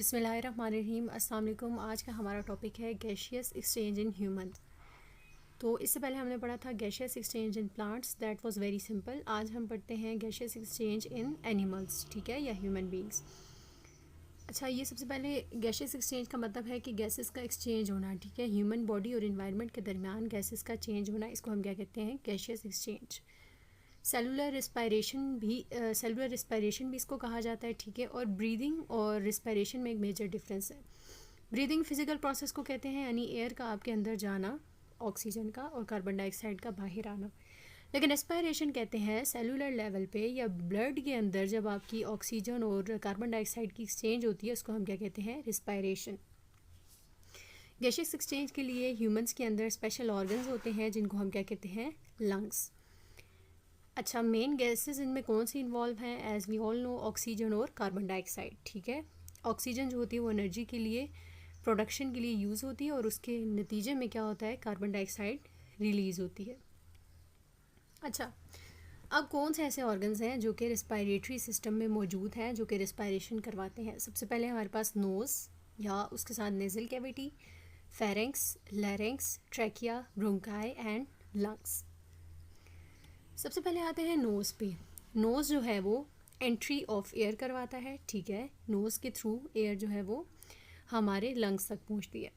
बिस्मिल्लाहिर्रहमानिर्रहीम। अस्सलाम वालेकुम। आज का हमारा टॉपिक है गैशियस एक्सचेंज इन ह्यूमन। तो इससे पहले हमने पढ़ा था gaseous exchange in plants, that was very simple. आज हम पढ़ते हैं गैशियस एक्सचेंज इन एनिमल्स, ठीक है, या ह्यूमन बींग्स। अच्छा, ये सबसे पहले गैशियस एक्सचेंज का मतलब है कि गैसेस का एक्सचेंज होना, ठीक है, ह्यूमन बॉडी और इन्वायरमेंट के दरमियान गैसेस का चेंज होना, इसको हम क्या कहते हैं, गैशियस एक्सचेंज। सेलुलर रिस्पायरेशन भी इसको कहा जाता है, ठीक है। और ब्रीदिंग और रिस्पायरेशन में एक मेजर डिफरेंस है। ब्रीदिंग फिजिकल प्रोसेस को कहते हैं, यानी एयर का आपके अंदर जाना, ऑक्सीजन का, और कार्बन डाइऑक्साइड का बाहर आना। लेकिन रेस्पायरेशन कहते हैं सेलुलर लेवल पे या ब्लड के अंदर जब आपकी ऑक्सीजन और कार्बन डाइऑक्साइड की एक्सचेंज होती है, उसको हम क्या कहते हैं, रिस्पायरेशन। गैशियस एक्सचेंज के लिए ह्यूमंस के अंदर स्पेशल ऑर्गन्स होते हैं जिनको हम क्या कहते हैं, लंग्स। अच्छा, मेन गैसेस इनमें कौन सी इन्वॉल्व हैं? As we all know, oxygen और कार्बन डाइऑक्साइड, ठीक है। ऑक्सीजन जो होती है वो एनर्जी के लिए, प्रोडक्शन के लिए यूज़ होती है, और उसके नतीजे में क्या होता है, कार्बन डाइऑक्साइड रिलीज़ होती है। अच्छा, अब कौन से ऐसे ऑर्गन्स हैं जो कि रेस्पायरेटरी सिस्टम में मौजूद हैं, जो कि रेस्पायरेशन करवाते हैं? सबसे पहले हमारे पास नोज़ या उसके साथ nasal cavity, pharynx, larynx, trachea, bronchi and lungs. सबसे पहले आते हैं नोज़ पे। नोज़ जो है वो एंट्री ऑफ एयर करवाता है, ठीक है। नोज़ के थ्रू एयर जो है वो हमारे लंग्स तक पहुंचती है।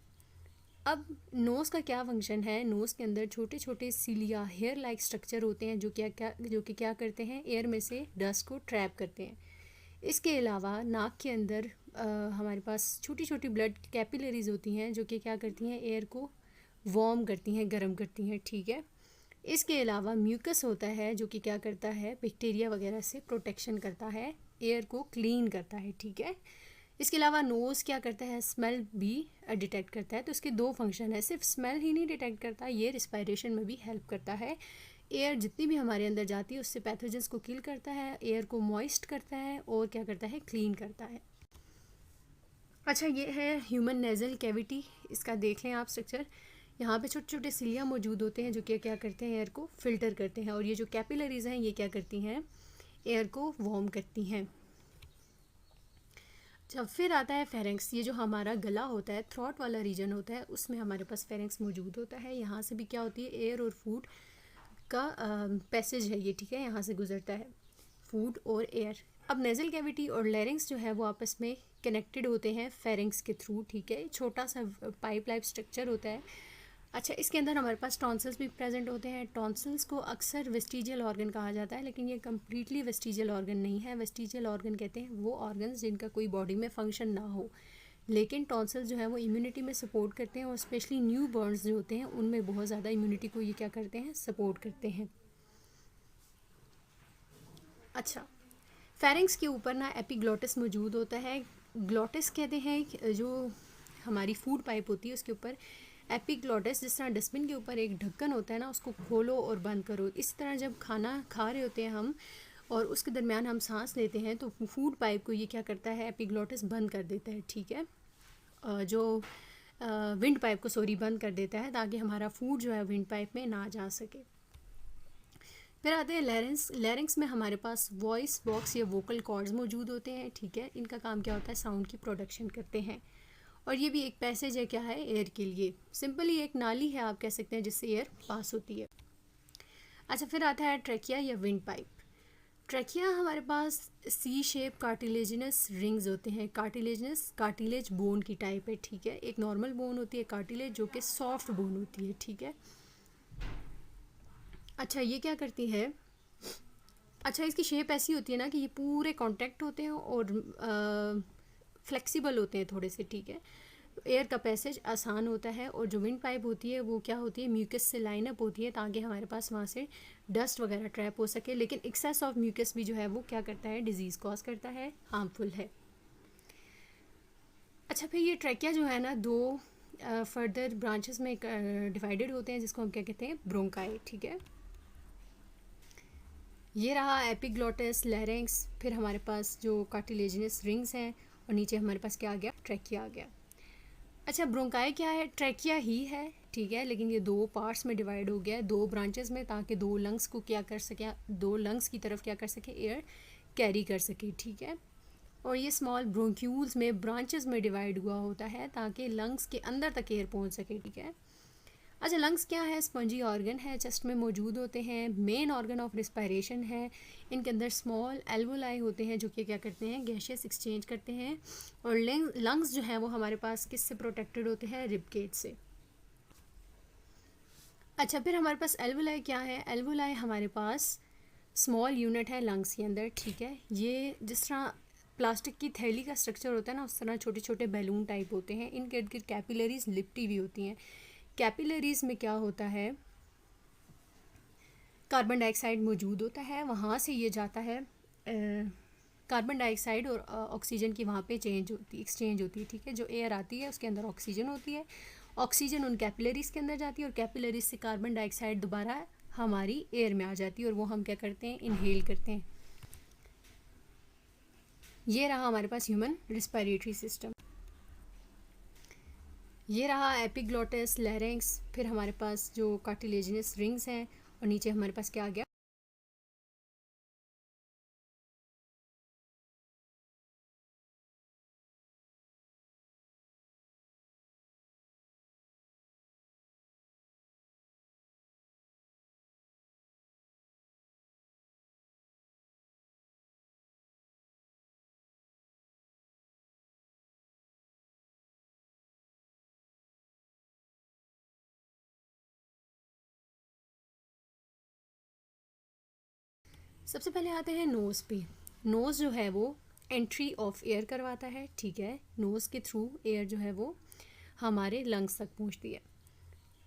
अब नोज़ का क्या फंक्शन है? नोज़ के अंदर छोटे छोटे सीलिया, हेयर लाइक स्ट्रक्चर होते हैं जो कि क्या करते हैं, एयर में से डस्ट को ट्रैप करते हैं। इसके अलावा नाक के अंदर हमारे पास छोटी छोटी ब्लड कैपिलरीज होती हैं जो कि क्या करती हैं, एयर को वार्म करती हैं, गर्म करती हैं, ठीक है। इसके अलावा म्यूकस होता है जो कि क्या करता है, बैक्टीरिया वगैरह से प्रोटेक्शन करता है, एयर को क्लीन करता है, ठीक है। इसके अलावा नोज़ क्या करता है, स्मेल भी डिटेक्ट करता है। तो इसके दो फंक्शन है, सिर्फ स्मेल ही नहीं डिटेक्ट करता, ये रिस्पायरेशन में भी हेल्प करता है। एयर जितनी भी हमारे अंदर जाती है उससे पैथोजेंस को किल करता है, एयर को मॉइस्ट करता है, और क्या करता है, क्लीन करता है। अच्छा, ये है ह्यूमन नेज़ल कैविटी। इसका देख लें आप स्ट्रक्चर। यहाँ पे छोटे छोटे सिलिया मौजूद होते हैं जो कि क्या करते हैं, एयर को फिल्टर करते हैं, और ये जो कैपिलरीज हैं ये क्या करती हैं, एयर को वार्म करती हैं। जब फिर आता है फेरेंक्स। ये जो हमारा गला होता है, थ्रोट वाला रीजन होता है, उसमें हमारे पास फेरेंक्स मौजूद होता है। यहाँ से भी क्या होती है, एयर और फूड का पैसेज है ये, ठीक है, यहाँ से गुजरता है फूड और एयर। अब नेज़ल कैविटी और लैरिंक्स जो है वो आपस में कनेक्टेड होते हैं फेरेंक्स के थ्रू, ठीक है। छोटा सा पाइप लाइप स्ट्रक्चर होता है। अच्छा, इसके अंदर हमारे पास टॉन्सिल्स भी प्रेजेंट होते हैं। टॉन्सिल्स को अक्सर वेस्टिजियल ऑर्गन कहा जाता है, लेकिन ये कम्प्लीटली वेस्टिजियल ऑर्गन नहीं है। वेस्टिजियल ऑर्गन कहते हैं वो ऑर्गन्स जिनका कोई बॉडी में फंक्शन ना हो, लेकिन टॉन्सिल्स जो है वो इम्यूनिटी में सपोर्ट करते हैं, और स्पेशली न्यू बॉर्न्स जो होते हैं उनमें बहुत ज़्यादा इम्यूनिटी को ये क्या करते हैं, सपोर्ट करते हैं। अच्छा, फेरेंक्स के ऊपर ना एपिग्लोटिस मौजूद होता है। ग्लोटिस कहते हैं जो हमारी फूड पाइप होती है उसके ऊपर एपिग्लोटिस, जिस तरह डस्टबिन के ऊपर एक ढक्कन होता है ना, उसको खोलो और बंद करो, इस तरह जब खाना खा रहे होते हैं हम और उसके दरमियान हम सांस लेते हैं तो फूड पाइप को ये क्या करता है, एपिग्लोटिस बंद कर देता है, ठीक है। जो विंड पाइप को बंद कर देता है ताकि हमारा फूड जो है विंड पाइप में ना जा सके। फिर आते हैं लैरिंक्स। लैरिंक्स में हमारे पास वॉइस बॉक्स या वोकल कॉर्ड्स मौजूद होते हैं, ठीक है। इनका काम क्या होता है, साउंड की प्रोडक्शन करते हैं, और ये भी एक पैसेज है, क्या है, एयर के लिए। सिंपली एक नाली है आप कह सकते हैं जिससे एयर पास होती है। अच्छा, फिर आता है ट्रैकिया या विंड पाइप। ट्रैकिया हमारे पास सी शेप कार्टिलेजिनस रिंग्स होते हैं। कार्टिलेज बोन की टाइप है, ठीक है। एक नॉर्मल बोन होती है कार्टिलेज जो कि सॉफ्ट बोन होती है, ठीक है। अच्छा, ये क्या करती है, अच्छा इसकी शेप ऐसी होती है ना कि ये पूरे कॉन्टैक्ट होते हैं और फ्लेक्सिबल होते हैं थोड़े से, ठीक है। एयर का पैसेज आसान होता है, और जो विंड पाइप होती है वो क्या होती है, म्यूकस से लाइन अप होती है ताकि हमारे पास वहाँ से डस्ट वगैरह ट्रैप हो सके। लेकिन एक्सेस ऑफ म्यूकस भी जो है वो क्या करता है, डिजीज़ कॉज करता है, हार्मफुल है। अच्छा, फिर ये ट्रैकिया जो है ना दो फर्दर ब्रांचेस में डिवाइडेड होते हैं जिसको हम क्या कहते हैं, ब्रोंकाई, ठीक है। ये रहा एपिग्लोटिस, लैरिंक्स, फिर हमारे पास जो कार्टिलेजिनस रिंग्स हैं, और नीचे हमारे पास क्या आ गया, ट्रैकिया आ गया। अच्छा, ब्रोंकाई क्या है, ट्रैकिया ही है, ठीक है, लेकिन ये दो पार्ट्स में डिवाइड हो गया है, दो ब्रांचेस में, ताकि दो लंग्स को क्या कर सके, दो लंग्स की तरफ क्या कर सके, एयर कैरी कर सके, ठीक है। और ये स्मॉल ब्रोंक्यूल्स में ब्रांचेस में डिवाइड हुआ होता है ताकि लंग्स के अंदर तक एयर पहुंच सके, ठीक है। अच्छा, लंग्स क्या है? स्पंजी ऑर्गन है, चेस्ट में मौजूद होते हैं, मेन ऑर्गन ऑफ रिस्पायरेशन है। इनके अंदर स्मॉल एल्वोलाई होते हैं जो कि क्या करते हैं, गैसेस एक्सचेंज करते हैं। और लंग्स जो हैं वो हमारे पास किससे प्रोटेक्टेड होते हैं? रिब केज से। अच्छा, फिर हमारे पास एल्वोलाई क्या है? एल्वोलाई हमारे पास स्मॉल यूनिट है लंग्स के अंदर, ठीक है। ये जिस तरह प्लास्टिक की थैली का स्ट्रक्चर होता है ना, उस तरह छोटे छोटे बैलून टाइप होते हैं। इनके इर्द गिर्द कैपिलरीज लिपटी हुई होती हैं। कैपिलरीज में क्या होता है, कार्बन डाइऑक्साइड मौजूद होता है, वहाँ से ये जाता है, कार्बन डाइऑक्साइड और ऑक्सीजन की वहाँ पे एक्सचेंज होती है, ठीक है। जो एयर आती है उसके अंदर ऑक्सीजन होती है, ऑक्सीजन उन कैपिलरीज के अंदर जाती है और कैपिलरीज से कार्बन डाइऑक्साइड दोबारा हमारी एयर में आ जाती है और वो हम क्या करते हैं, इनहेल करते हैं। ये रहा हमारे पास ह्यूमन रिस्पायरेटरी सिस्टम। ये रहा एपिग्लोटिस, लैरिंक्स, फिर हमारे पास जो कार्टिलेजिनस रिंग्स हैं और नीचे हमारे पास क्या आ गया, सबसे पहले आते हैं नोज़ पे। नोज़ जो है वो एंट्री ऑफ एयर करवाता है, ठीक है। नोज़ के थ्रू एयर जो है वो हमारे लंग्स तक पहुंचती है।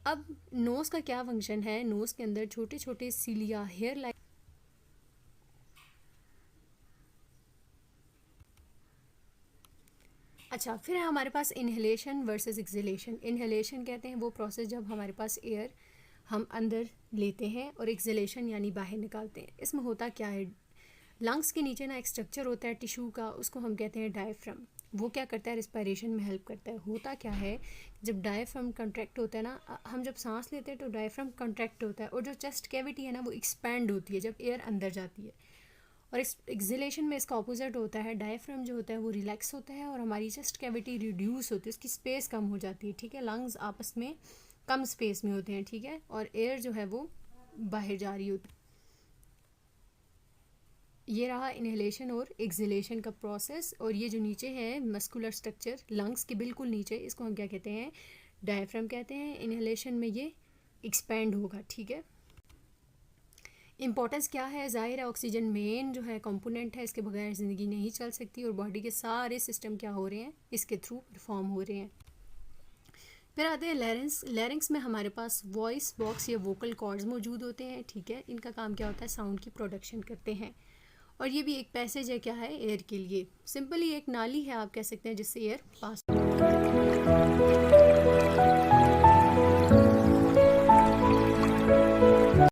अब नोज़ का क्या फंक्शन है? नोज़ के अंदर छोटे छोटे सीलिया, हेयर लाइक। अच्छा, फिर है हमारे पास इनहेलेशन वर्सेस एक्सहेलेशन। इनहेलेशन कहते हैं वो प्रोसेस जब हमारे पास एयर हम अंदर लेते हैं और एक्सहेलेशन यानी बाहर निकालते हैं। इसमें होता क्या है, लंग्स के नीचे ना एक स्ट्रक्चर होता है टिश्यू का, उसको हम कहते हैं डायफ्राम। वो क्या करता है, रिस्पायरेशन में हेल्प करता है। होता क्या है, जब डायफ्राम कंट्रैक्ट होता है ना, हम जब सांस लेते हैं तो डायफ्राम कंट्रैक्ट होता है और जो चेस्ट कैविटी है ना वो एक्सपैंड होती है जब एयर अंदर जाती है। और एक्सहेलेशन में इसका ऑपोजिट होता है, डायफ्राम जो होता है वो रिलैक्स होता है और हमारी चेस्ट कैविटी रिड्यूस होती है, उसकी स्पेस कम हो जाती है, ठीक है। लंग्स आपस में कम स्पेस में होते हैं, ठीक है, और एयर जो है वो बाहर जा रही होती है। ये रहा इनहेलेशन और एक्सहेलेशन का प्रोसेस। और ये जो नीचे है मस्कुलर स्ट्रक्चर लंग्स के बिल्कुल नीचे, इसको हम क्या कहते हैं, डायफ्राम कहते हैं। इनहेलेशन में ये एक्सपैंड होगा, ठीक है। इम्पोर्टेंस क्या है, ज़ाहिर है ऑक्सीजन मेन जो है कंपोनेंट है, इसके बगैर ज़िंदगी नहीं चल सकती और बॉडी के सारे सिस्टम क्या हो रहे हैं, इसके थ्रू परफॉर्म हो रहे हैं। फिर आते हैं लैरिंक्स। लैरिंक्स में हमारे पास वॉइस बॉक्स या वोकल कॉर्ड्स मौजूद होते हैं, ठीक है। इनका काम क्या होता है, साउंड की प्रोडक्शन करते हैं। और ये भी एक पैसेज है, क्या है, एयर के लिए। सिंपली एक नाली है आप कह सकते हैं जिससे एयर पास